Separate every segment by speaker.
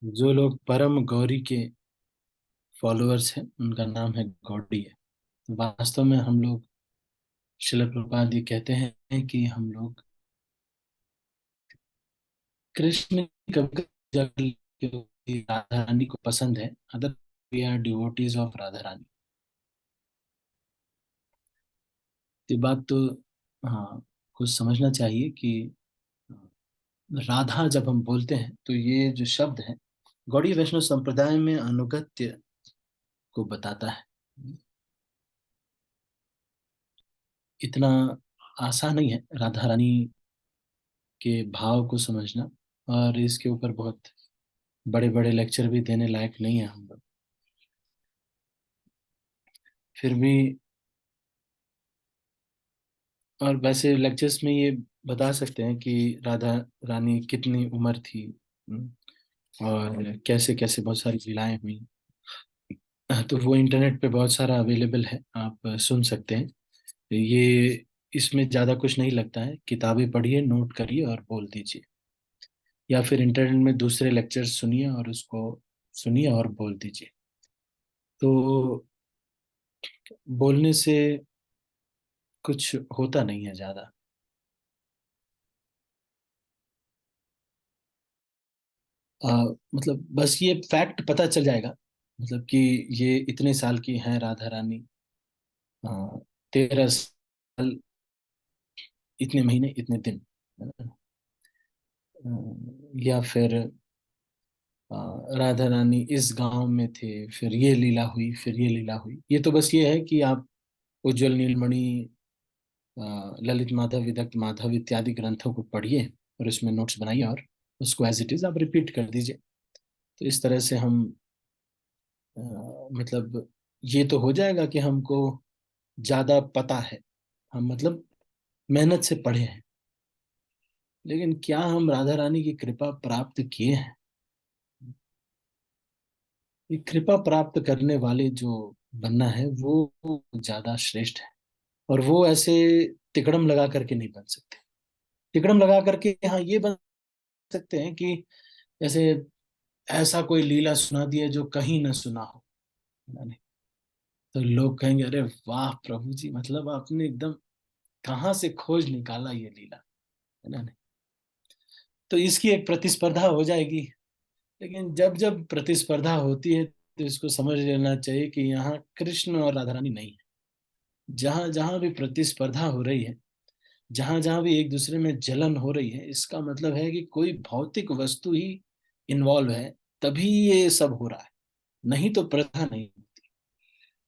Speaker 1: जो लोग परम गौरी के फॉलोअर्स हैं उनका नाम है गौड़ी है। तो वास्तव में हम लोग, शिल प्रभुपाद ये कहते हैं कि हम लोग कृष्ण की कभी कभी क्योंकि राधा रानी को पसंद है, other we are devotees of Radha Rani. ये बात तो, हाँ, कुछ समझना चाहिए कि राधा जब हम बोलते हैं तो ये जो शब्द है गौड़ी वैष्णव संप्रदाय में अनुगत्य को बताता है। इतना आसान नहीं है राधा रानी के भाव को समझना, और इसके ऊपर बहुत बड़े बड़े लेक्चर भी देने लायक नहीं है हम लोग। फिर भी, और वैसे लेक्चर्स में ये बता सकते हैं कि राधा रानी कितनी उम्र थी, और कैसे कैसे बहुत सारी लीलाएं हुई। तो वो इंटरनेट पे बहुत सारा अवेलेबल है, आप सुन सकते हैं। ये, इसमें ज़्यादा कुछ नहीं लगता है, किताबें पढ़िए, नोट करिए और बोल दीजिए, या फिर इंटरनेट में दूसरे लेक्चर्स सुनिए और उसको सुनिए और बोल दीजिए। तो बोलने से कुछ होता नहीं है ज़्यादा। मतलब बस ये फैक्ट पता चल जाएगा, मतलब कि ये इतने साल की हैं राधा रानी, 13 साल, इतने महीने, इतने दिन, है ना? या फिर अ, राधा रानी इस गांव में थे, फिर ये लीला हुई, फिर ये लीला हुई। ये तो बस ये है कि आप उज्जवल नीलमणि, ललित माधव, विदग्ध माधव इत्यादि ग्रंथों को पढ़िए और उसमें नोट्स बनाइए और उसको एज इट इज आप रिपीट कर दीजिए। तो इस तरह से हम, मतलब ये तो हो जाएगा कि हमको ज्यादा पता है, हम मतलब मेहनत से पढ़े हैं। लेकिन क्या हम राधा रानी की कृपा प्राप्त किए हैं? ये कृपा प्राप्त करने वाले जो बनना है वो ज्यादा श्रेष्ठ है। और वो ऐसे तिकड़म लगा करके नहीं बन सकते। तिकड़म लगा करके हाँ ये बन सकते हैं कि जैसे ऐसा कोई लीला सुना दिया जो कहीं ना सुना हो मैंने, तो लोग कहेंगे अरे वाह प्रभु जी, मतलब आपने एकदम कहाँ से खोज निकाला ये लीला, है ना? तो इसकी एक प्रतिस्पर्धा हो जाएगी। लेकिन जब जब प्रतिस्पर्धा होती है तो इसको समझ लेना चाहिए कि यहाँ कृष्ण और राधा रानी नहीं है। जहां जहां भी प्रतिस्पर्धा हो रही है, जहां जहां भी एक दूसरे में जलन हो रही है, इसका मतलब है कि कोई भौतिक वस्तु ही इन्वॉल्व है, तभी ये सब हो रहा है। नहीं तो प्रथा नहीं,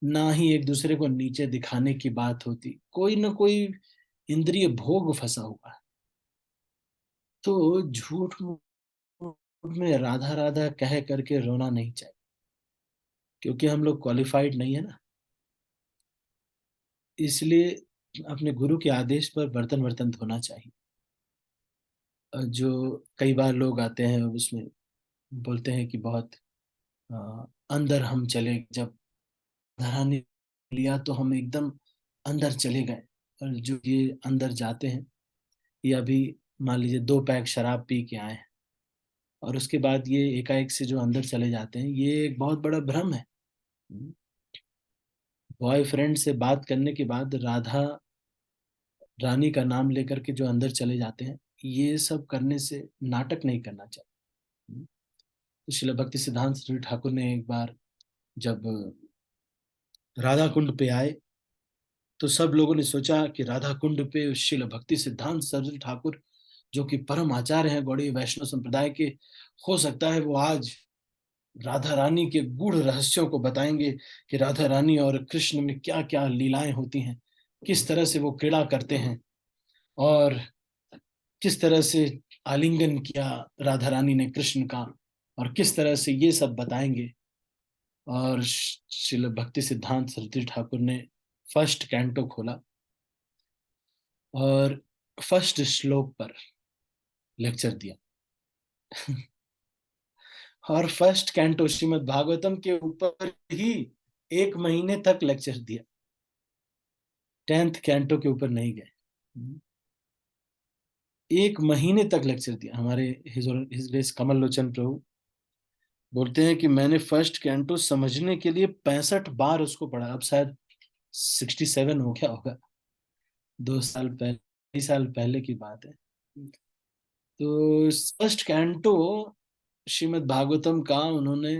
Speaker 1: ना ही एक दूसरे को नीचे दिखाने की बात होती, कोई ना कोई इंद्रिय भोग फंसा हुआ है। तो झूठ मूठ में राधा राधा कह करके रोना नहीं चाहिए, क्योंकि हम लोग क्वालिफाइड नहीं है ना। इसलिए अपने गुरु के आदेश पर बर्तन वर्तन धोना चाहिए। जो कई बार लोग आते हैं उसमें बोलते हैं कि बहुत अंदर हम चले, जब धराने लिया तो हम एकदम अंदर चले गए। और जो ये अंदर जाते हैं, ये अभी मान लीजिए 2 पैक शराब पी के आए हैं और उसके बाद ये एकाएक से जो अंदर चले जाते हैं, ये एक बहुत बड़ा भ्रम है। बॉयफ्रेंड से बात करने के बाद राधा रानी का नाम लेकर के जो अंदर चले जाते हैं, ये सब करने से नाटक नहीं करना चाहिए। तो शिला भक्ति सिद्धांत श्री ठाकुर ने एक बार जब राधा कुंड पे आए, तो सब लोगों ने सोचा कि राधा कुंड पे शिल भक्ति सिद्धांत सरस्वती ठाकुर, जो कि परम आचार्य हैं गौड़ीय वैष्णव संप्रदाय के, हो सकता है वो आज राधा रानी के गूढ़ रहस्यों को बताएंगे कि राधा रानी और कृष्ण में क्या क्या लीलाएं होती हैं, किस तरह से वो क्रीड़ा करते हैं, और किस तरह से आलिंगन किया राधा रानी ने कृष्ण का, और किस तरह से ये सब बताएंगे। और श्रील भक्ति सिद्धांत सरस्वती ठाकुर ने फर्स्ट कैंटो खोला और फर्स्ट श्लोक पर लेक्चर दिया। और फर्स्ट कैंटो श्रीमद् भागवतम के ऊपर ही 1 महीने तक लेक्चर दिया, 10th कैंटो के ऊपर नहीं गए। 1 महीने तक लेक्चर दिया हमारे हिज ग्रेस कमल लोचन प्रभु। बोलते हैं कि मैंने फर्स्ट कैंटो समझने के लिए 65 बार उसको पढ़ा। अब शायद 67 हो गया होगा। 2 साल पहले, 3 साल पहले की बात है। तो फर्स्ट कैंटो श्रीमद् भागवतम का उन्होंने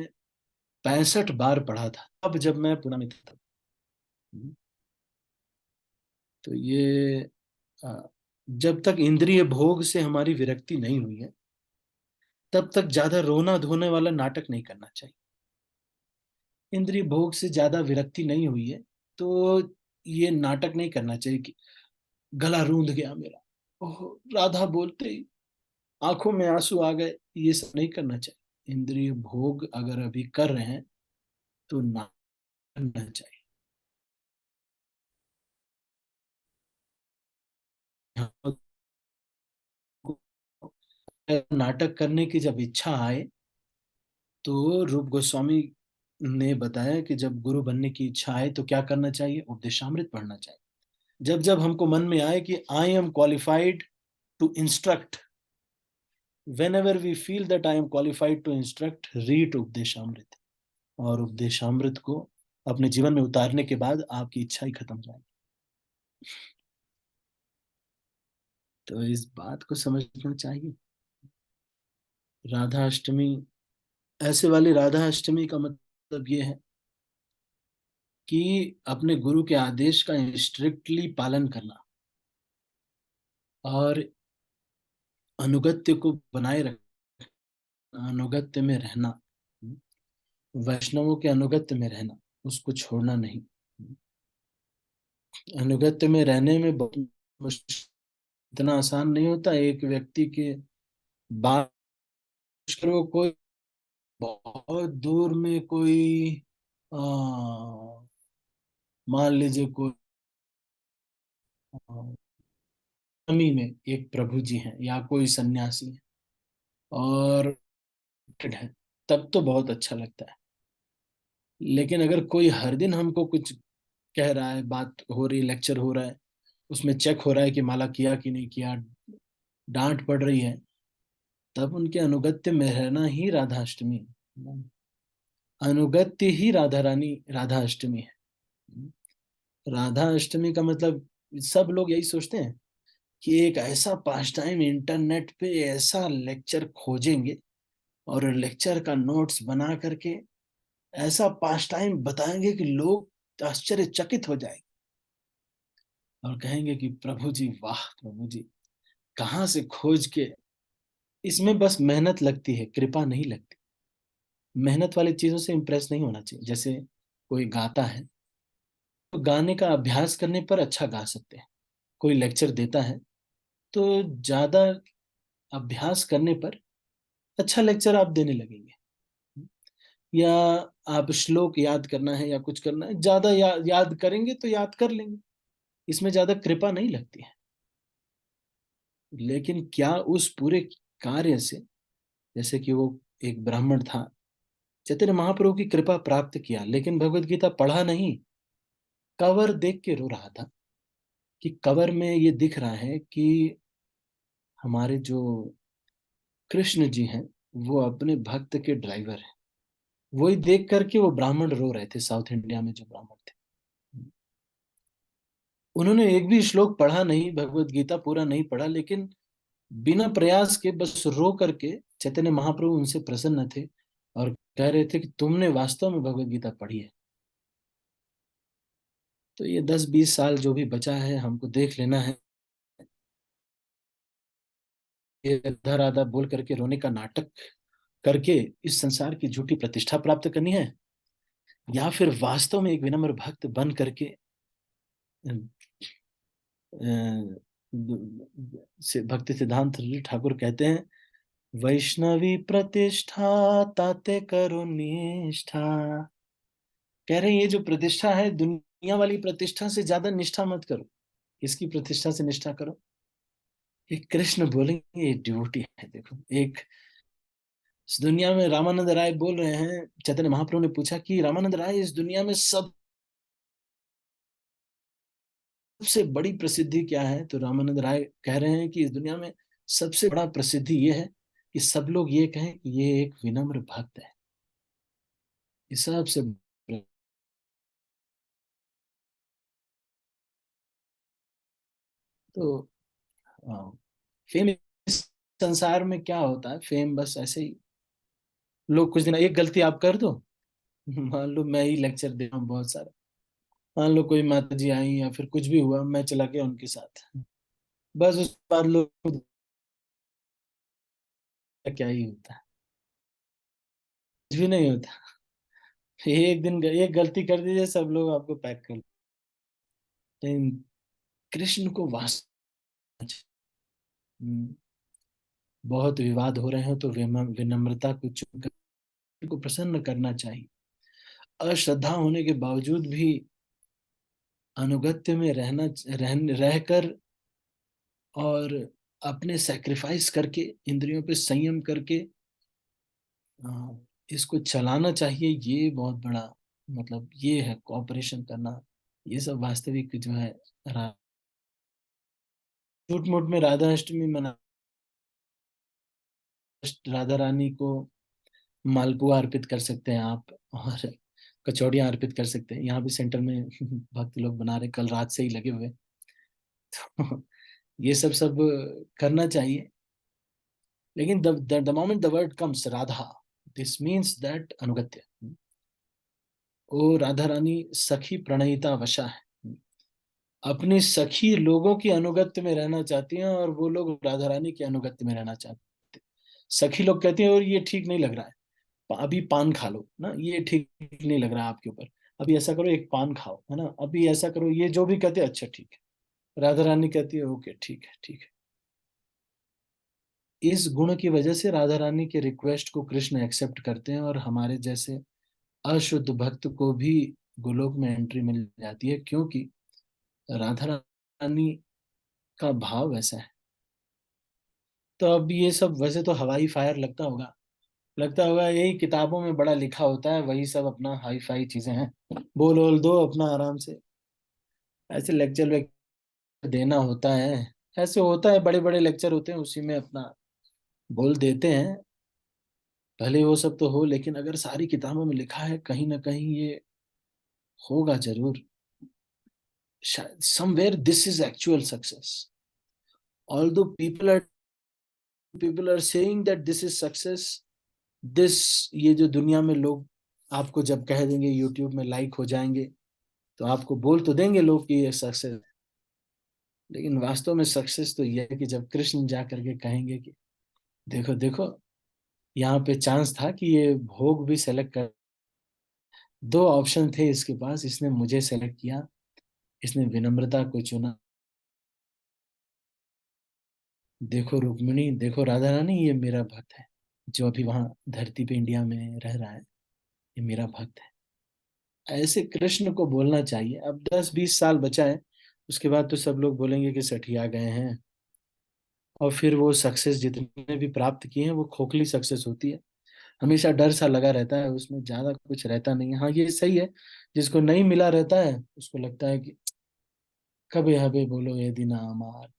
Speaker 1: 65 बार पढ़ा था, अब जब मैं पुणे में था। तो ये जब तक इंद्रिय भोग से हमारी विरक्ति नहीं हुई है, तब तक ज्यादा रोना धोने वाला नाटक नहीं करना चाहिए। इंद्रिय भोग से ज्यादा विरक्ति नहीं हुई है तो ये नाटक नहीं करना चाहिए कि गला रूंध गया मेरा, ओह राधा बोलते ही आंखों में आंसू आ गए। ये सब नहीं करना चाहिए। इंद्रिय भोग अगर अभी कर रहे हैं तो ना करना चाहिए। हाँ, नाटक करने की जब इच्छा आए तो रूप गोस्वामी ने बताया कि जब गुरु बनने की इच्छा आए तो क्या करना चाहिए, उपदेशामृत पढ़ना चाहिए। जब जब हमको मन में आए कि I am qualified to instruct, whenever we feel that I am qualified to instruct, read Upadeshamrita. और उपदेशामृत को अपने जीवन में उतारने के बाद आपकी इच्छा ही खत्म हो जाएगी। तो इस बात को समझना चाहिए। राधा अष्टमी, ऐसे वाली राधा अष्टमी का मतलब ये है कि अपने गुरु के आदेश का स्ट्रिक्टली पालन करना और अनुगत्य को बनाए रखना, अनुगत्य में रहना, वैष्णवों के अनुगत्य में रहना, उसको छोड़ना नहीं। अनुगत्य में रहने में बहुत मुश्किल, इतना आसान नहीं होता। एक व्यक्ति के बात को कोई बहुत दूर में कोई आ, मान लीजिए कोई कमी में एक प्रभु जी हैं या कोई सन्यासी है और है, तब तो बहुत अच्छा लगता है। लेकिन अगर कोई हर दिन हमको कुछ कह रहा है, बात हो रही, लेक्चर हो रहा है, उसमें चेक हो रहा है कि माला किया कि नहीं किया, डांट पड़ रही है, तब उनके अनुगत्य में रहना ही राधा अष्टमी है। अनुगत्य ही राधा रानी, राधा अष्टमी है। राधा अष्टमी का मतलब सब लोग यही सोचते हैं कि एक ऐसा पास टाइम इंटरनेट पे ऐसा लेक्चर खोजेंगे और लेक्चर का नोट्स बना करके ऐसा पास टाइम बताएंगे कि लोग आश्चर्यचकित हो जाएंगे और कहेंगे कि प्रभु जी वाह, प्रभु जी कहाँ से खोज के। इसमें बस मेहनत लगती है, कृपा नहीं लगती। मेहनत वाली चीजों से इंप्रेस नहीं होना चाहिए। जैसे कोई गाता है तो गाने का अभ्यास करने पर अच्छा गा सकते हैं। कोई लेक्चर देता है तो ज्यादा अभ्यास करने पर अच्छा लेक्चर आप देने लगेंगे। या आप श्लोक याद करना है या कुछ करना है, ज्यादा याद करेंगे तो याद कर लेंगे, इसमें ज्यादा कृपा नहीं लगती है। लेकिन क्या उस पूरे कार्य से, जैसे कि वो एक ब्राह्मण था, चैतन्य महाप्रभु की कृपा प्राप्त किया लेकिन भगवत गीता पढ़ा नहीं, कवर देख के रो रहा था कि कवर में ये दिख रहा है कि हमारे जो कृष्ण जी हैं वो अपने भक्त के ड्राइवर हैं। वही देख करके वो ब्राह्मण रो रहे थे, साउथ इंडिया में जो ब्राह्मण थे। उन्होंने एक भी श्लोक पढ़ा नहीं, भगवत गीता पूरा नहीं पढ़ा, लेकिन बिना प्रयास के बस रो करके चैतन्य महाप्रभु उनसे प्रसन्न थे और कह रहे थे कि तुमने वास्तव में भगवत गीता पढ़ी है। तो ये 10-20 साल जो भी बचा है हमको देख लेना है, ये राधा राधा बोल करके रोने का नाटक करके इस संसार की झूठी प्रतिष्ठा प्राप्त करनी है, या फिर वास्तव में एक विनम्र भक्त बन करके भक्ति सिद्धांत ठाकुर कहते हैं, वैष्णवी प्रतिष्ठा ताते करो निष्ठा। कह रहे हैं ये जो प्रतिष्ठा है, दुनिया वाली प्रतिष्ठा से ज्यादा निष्ठा मत करो, इसकी प्रतिष्ठा से निष्ठा करो। एक कृष्ण बोलेंगे, ये ड्यूटी है। देखो, एक इस दुनिया में रामानंद राय बोल रहे हैं, चैतन्य महाप्रभु ने पूछा कि रामानंद राय इस दुनिया में सबसे बड़ी प्रसिद्धि क्या है, तो रामानंद राय कह रहे हैं कि इस दुनिया में सबसे बड़ा प्रसिद्धि ये है कि सब लोग ये कहें कि ये एक विनम्र भक्त है। हिसाब से। तो फेम, इस संसार में क्या होता है, फेम बस ऐसे ही, लोग कुछ दिन, एक गलती आप कर दो, मान लो मैं ही लेक्चर दे रहा हूँ बहुत सारा, मान लो कोई माता जी आई या फिर कुछ भी हुआ, मैं चला गया उनके साथ, बस उसके बाद लोग, क्या ही होता है, कुछ भी नहीं होता। एक दिन एक गलती कर दीजिए, सब लोग आपको पैक कर, लेकिन कृष्ण को वास्तव में बहुत विवाद हो रहे हो तो विनम्रता को चुनकर को प्रसन्न करना चाहिए। अश्रद्धा होने के बावजूद भी अनुगत्य में रहकर और अपने सैक्रिफाइस करके, इंद्रियों पे संयम करके अ, इसको चलाना चाहिए। ये बहुत बड़ा, मतलब ये है कोऑपरेशन करना। ये सब वास्तविक जो है, झूठ मूठ में राधा अष्टमी मना, राधा रानी को मालपुआ अर्पित कर सकते हैं आप, और कचौड़ियाँ अर्पित कर सकते हैं। यहाँ भी सेंटर में भक्त लोग बना रहे, कल रात से ही लगे हुए। तो ये सब करना चाहिए। लेकिन the moment the word comes Radha, this means that अनुगत्य, ओ राधा रानी सखी प्रणयिता वशा है, अपनी सखी लोगों की अनुगत्य में रहना चाहती हैं और वो लोग राधा रानी के अनुगत्य में रहना चाहते हैं। सखी लोग कहती हैं और ये ठीक नहीं लग रहा है, अभी पान खा लो ना, ये ठीक नहीं लग रहा है आपके ऊपर, अभी ऐसा करो एक पान खाओ, है ना, अभी ऐसा करो, ये जो भी कहते हैं अच्छा ठीक है, राधा रानी कहती है ओके ठीक है ठीक है। इस गुण की वजह से राधा रानी के रिक्वेस्ट को कृष्ण एक्सेप्ट करते हैं और हमारे जैसे अशुद्ध भक्त को भी गोलोक में एंट्री मिल जाती है, क्योंकि राधा रानी का भाव वैसा है। तो अब ये सब वैसे तो हवाई फायर लगता होगा यही किताबों में बड़ा लिखा होता है, वही सब अपना हाई फाई चीजें हैं, बोल बोल दो अपना आराम से, ऐसे लेक्चर वेक्चर देना होता है, ऐसे होता है, बड़े बड़े लेक्चर होते हैं उसी में अपना बोल देते हैं। भले वो सब तो हो, लेकिन अगर सारी किताबों में लिखा है, कहीं ना कहीं ये होगा जरूर, शायद somewhere this is actual success. Although people are saying that this is success, this, ये जो दुनिया में लोग आपको जब कह देंगे, यूट्यूब में लाइक हो जाएंगे, तो आपको बोल तो देंगे लोग कि ये सक्सेस, लेकिन वास्तव में सक्सेस तो ये है कि जब कृष्ण जा करके कहेंगे कि देखो देखो, यहाँ पे चांस था कि ये भोग भी सेलेक्ट कर, दो ऑप्शन थे इसके पास, इसने मुझे सेलेक्ट किया, इसने विनम्रता को चुना। देखो रुक्मिणी, देखो राधा रानी, ये मेरा भक्त है, जो अभी वहां धरती पे इंडिया में रह रहा है, ये मेरा भक्त है। ऐसे कृष्ण को बोलना चाहिए। अब 10-20 साल बचा है, उसके बाद तो सब लोग बोलेंगे कि सठिया गए हैं, और फिर वो सक्सेस जितने भी प्राप्त किए हैं वो खोखली सक्सेस होती है। हमेशा डर सा लगा रहता है, उसमें ज्यादा कुछ रहता नहीं है। हाँ ये सही है, जिसको नहीं मिला रहता है उसको लगता है कि कबे हबे बोलो ये दिन हमार,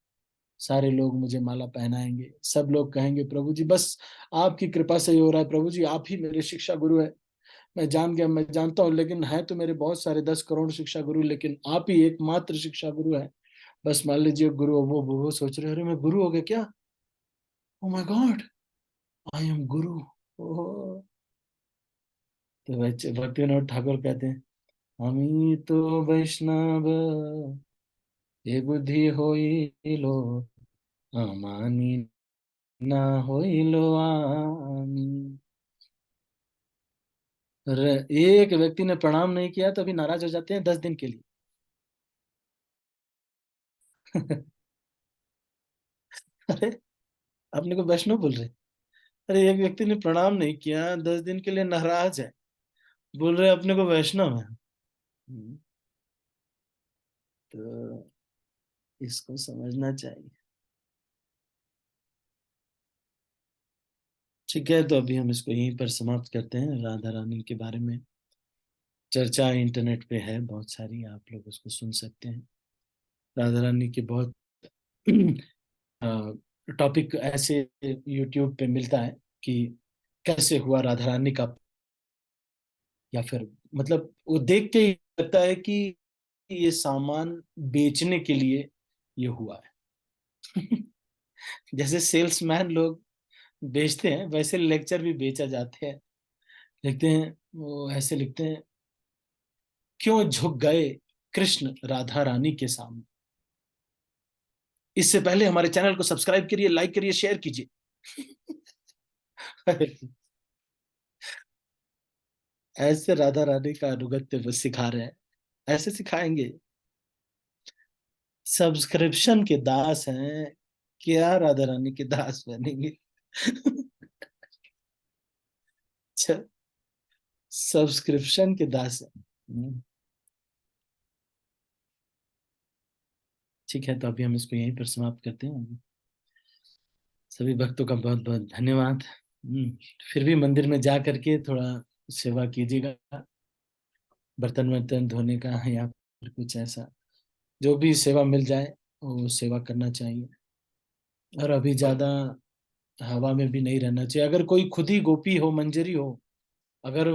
Speaker 1: सारे लोग मुझे माला पहनाएंगे, सब लोग कहेंगे प्रभु जी बस आपकी कृपा से ही हो रहा है, प्रभु जी आप ही मेरे शिक्षा गुरु है। मैं जान गया, मैं जानता हूँ, लेकिन है तो मेरे बहुत सारे 10 करोड़ शिक्षा गुरु, लेकिन आप ही एकमात्र शिक्षा गुरु है। बस मान लीजिए गुरु, वो सोच रहे अरे मैं गुरु हो गया क्या, oh my God, I am गुरु। ओह, तो भक्ति विनोद ठाकुर कहते हैं, আমি তো বৈষ্ণব এ বুদ্ধি হইল আমানি না হইল आमी। एक व्यक्ति ने प्रणाम नहीं किया तो अभी नाराज हो जाते हैं 10 दिन के लिए। अरे अपने को वैष्णव बोल रहे, अरे एक व्यक्ति ने प्रणाम नहीं किया 10 दिन के लिए नाराज है, बोल रहे अपने को वैष्णव है। हम्म, तो इसको समझना चाहिए। ठीक है, तो अभी हम इसको यहीं पर समाप्त करते हैं। राधा रानी के बारे में चर्चा इंटरनेट पे है बहुत सारी, आप लोग उसको सुन सकते हैं। राधा रानी के बहुत टॉपिक ऐसे यूट्यूब पे मिलता है कि कैसे हुआ राधा रानी का या फिर मतलब वो देख के ही लगता है कि ये सामान बेचने के लिए ये हुआ है। जैसे सेल्समैन लोग बेचते हैं वैसे लेक्चर भी बेचा जाते हैं। लिखते हैं वो ऐसे लिखते हैं, क्यों झुक गए कृष्ण राधा रानी के सामने। इससे पहले हमारे चैनल को सब्सक्राइब करिए, लाइक करिए, शेयर कीजिए। ऐसे राधा रानी का अनुगत्य वो सिखा रहे हैं, ऐसे सिखाएंगे। सब्सक्रिप्शन के दास हैं, क्या राधा रानी के दास बनेंगे? अच्छा, सब्सक्रिप्शन के दास हैं। ठीक है, तो अभी हम इसको यहीं पर समाप्त करते हैं। सभी भक्तों का बहुत बहुत धन्यवाद। फिर भी मंदिर में जा करके थोड़ा सेवा कीजिएगा, बर्तन वर्तन धोने का या फिर कुछ ऐसा जो भी सेवा मिल जाए वो सेवा करना चाहिए। और अभी ज्यादा हवा में भी नहीं रहना चाहिए। अगर कोई खुद ही गोपी हो, मंजरी हो, अगर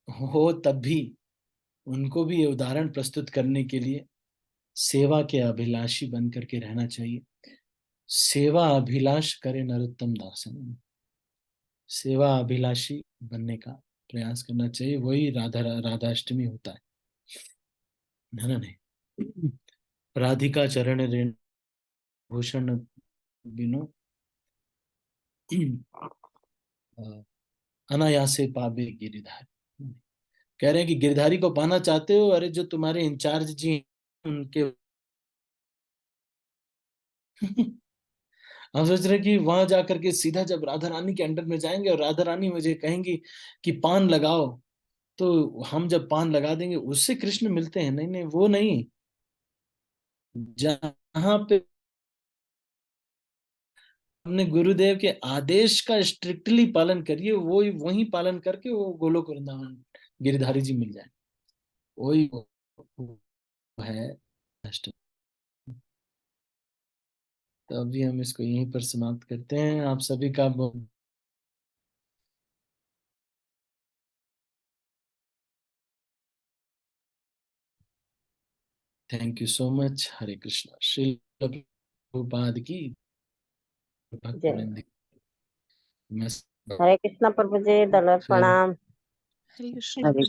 Speaker 1: हो तब भी उनको भी ये उदाहरण प्रस्तुत करने के लिए सेवा के अभिलाषी बन करके रहना चाहिए। सेवा अभिलाष करे नरोत्तम दासन, सेवा अभिलाषी बनने का प्रयास करना चाहिए। वही राधाष्टमी होता है ना? नहीं, राधिका चरण रेणु भूषण बिनु अनायासे पावे गिरिधारी। कह रहे हैं कि गिरधारी को पाना चाहते हो, अरे जो तुम्हारे इंचार्ज जी हैं, उनके हम सोच रहे कि वहां जाकर के सीधा जब राधा रानी के अंडर में जाएंगे और राधा रानी मुझे कहेंगी कि पान लगाओ, तो हम जब पान लगा देंगे उससे कृष्ण मिलते हैं। नहीं नहीं, वो नहीं। जहां पे अपने गुरुदेव के आदेश का स्ट्रिक्टली पालन करिए, वो वही पालन करके वो गोलोक वृंदावन गिरधारी जी मिल जाए। वही वो है अष्टमी। तो अभी हम इसको यहीं पर समाप्त करते हैं। आप सभी का बहुत थैंक यू सो मच। हरे कृष्णा। श्री प्रभुपाद की भक्त
Speaker 2: जय।
Speaker 1: वृंद मैं
Speaker 2: हरे कृष्णा प्रभु जी, दंडवत
Speaker 1: फिर
Speaker 2: प्रणाम।
Speaker 3: हरे कृष्ण।
Speaker 2: हरे